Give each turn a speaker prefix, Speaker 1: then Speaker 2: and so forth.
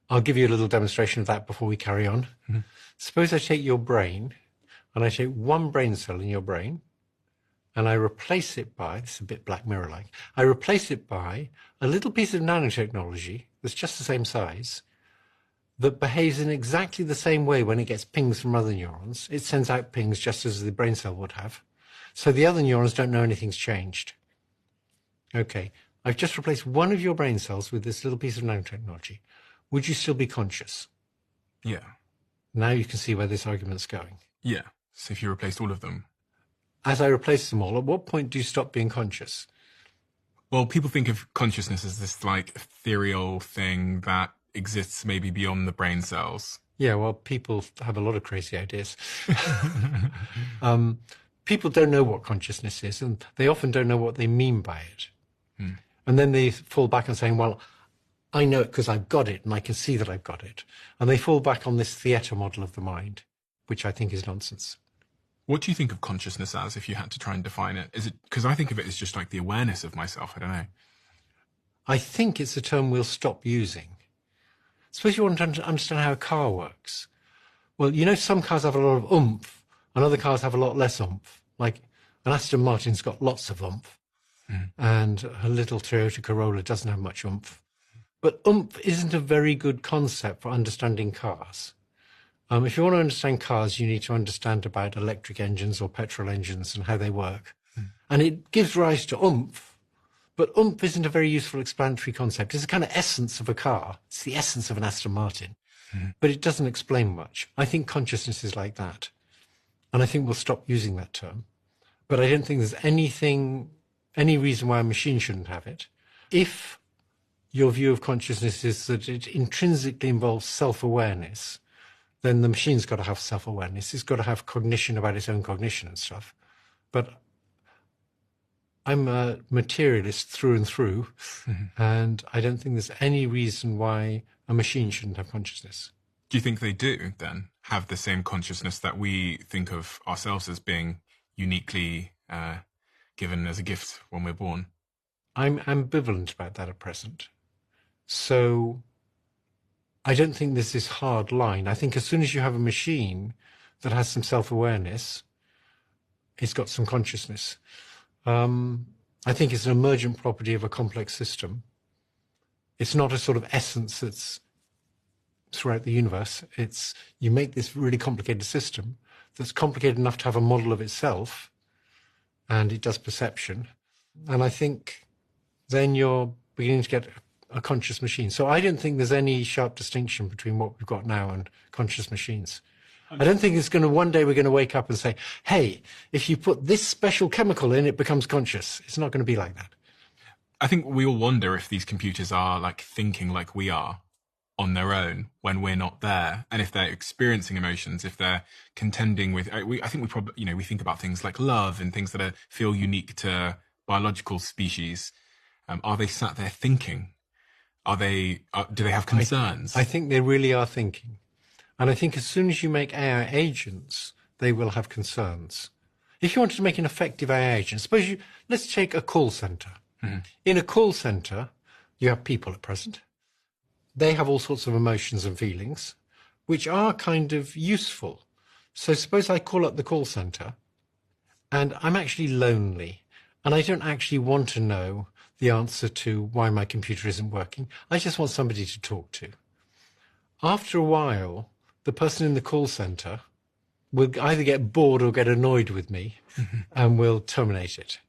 Speaker 1: I'll give you a little demonstration of that before we carry on.
Speaker 2: Mm-hmm.
Speaker 1: Suppose I take your brain, and I take one brain cell in your brain, and I replace it by, this is a bit Black Mirror-like, I replace it by a little piece of nanotechnology that's just the same size, that behaves in exactly the same way when it gets pings from other neurons. It sends out pings just as the brain cell would have. So the other neurons don't know anything's changed. Okay, I've just replaced one of your brain cells with this little piece of nanotechnology. Would you still be conscious?
Speaker 2: Yeah.
Speaker 1: Now you can see where this argument's going.
Speaker 2: Yeah. So if you replaced all of them.
Speaker 1: As I replace them all, at what point do you stop being conscious?
Speaker 2: Well, people think of consciousness as this like ethereal thing that exists maybe beyond the brain cells.
Speaker 1: Yeah, well, people have a lot of crazy ideas. People don't know what consciousness is, and they often don't know what they mean by it. And then they fall back on saying, well, I know it because I've got it, and I can see that I've got it. And they fall back on this theatre model of the mind, which I think is nonsense.
Speaker 2: What do you think of consciousness as, if you had to try and define it? Is it, because I think of it as just like the awareness of myself. I don't know.
Speaker 1: I think it's a term we'll stop using. Suppose you want to understand how a car works. Well, you know, some cars have a lot of oomph, and other cars have a lot less oomph. Like an Aston Martin's got lots of oomph, and a little Toyota Corolla doesn't have much oomph. But oomph isn't a very good concept for understanding cars. If you want to understand cars, you need to understand about electric engines or petrol engines and how they work. And it gives rise to oomph, but oomph isn't a very useful explanatory concept. It's a kind of essence of a car. It's the essence of an Aston Martin, but it doesn't explain much. I think consciousness is like that. And I think we'll stop using that term. But I don't think there's any reason why a machine shouldn't have it. If your view of consciousness is that it intrinsically involves self-awareness, then the machine's got to have self-awareness. It's got to have cognition about its own cognition and stuff. But I'm a materialist through and through, and I don't think there's any reason why a machine shouldn't have consciousness.
Speaker 2: Do you think they do, then, have the same consciousness that we think of ourselves as being uniquely given as a gift when we're born?
Speaker 1: I'm ambivalent about that at present. So I don't think there's this hard line. I think as soon as you have a machine that has some self-awareness, it's got some consciousness. I think it's an emergent property of a complex system. It's not a sort of essence that's throughout the universe. It's, you make this really complicated system that's complicated enough to have a model of itself, and it does perception. And I think then you're beginning to get a conscious machine. So I don't think there's any sharp distinction between what we've got now and conscious machines. I don't think it's going to, one day we're going to wake up and say, hey, if you put this special chemical in, it becomes conscious. It's not going to be like that.
Speaker 2: I think we all wonder if these computers are like thinking like we are on their own when we're not there. And if they're experiencing emotions, if they're contending with, I think we probably, you know, we think about things like love and things that feel unique to biological species. Are they sat there thinking? Do they have concerns?
Speaker 1: I think they really are thinking. And I think as soon as you make AI agents, they will have concerns. If you wanted to make an effective AI agent, let's take a call center. In a call center, you have people at present. They have all sorts of emotions and feelings, which are kind of useful. So suppose I call up the call center and I'm actually lonely and I don't actually want to know the answer to why my computer isn't working. I just want somebody to talk to. After a while, the person in the call center will either get bored or get annoyed with me and will terminate it.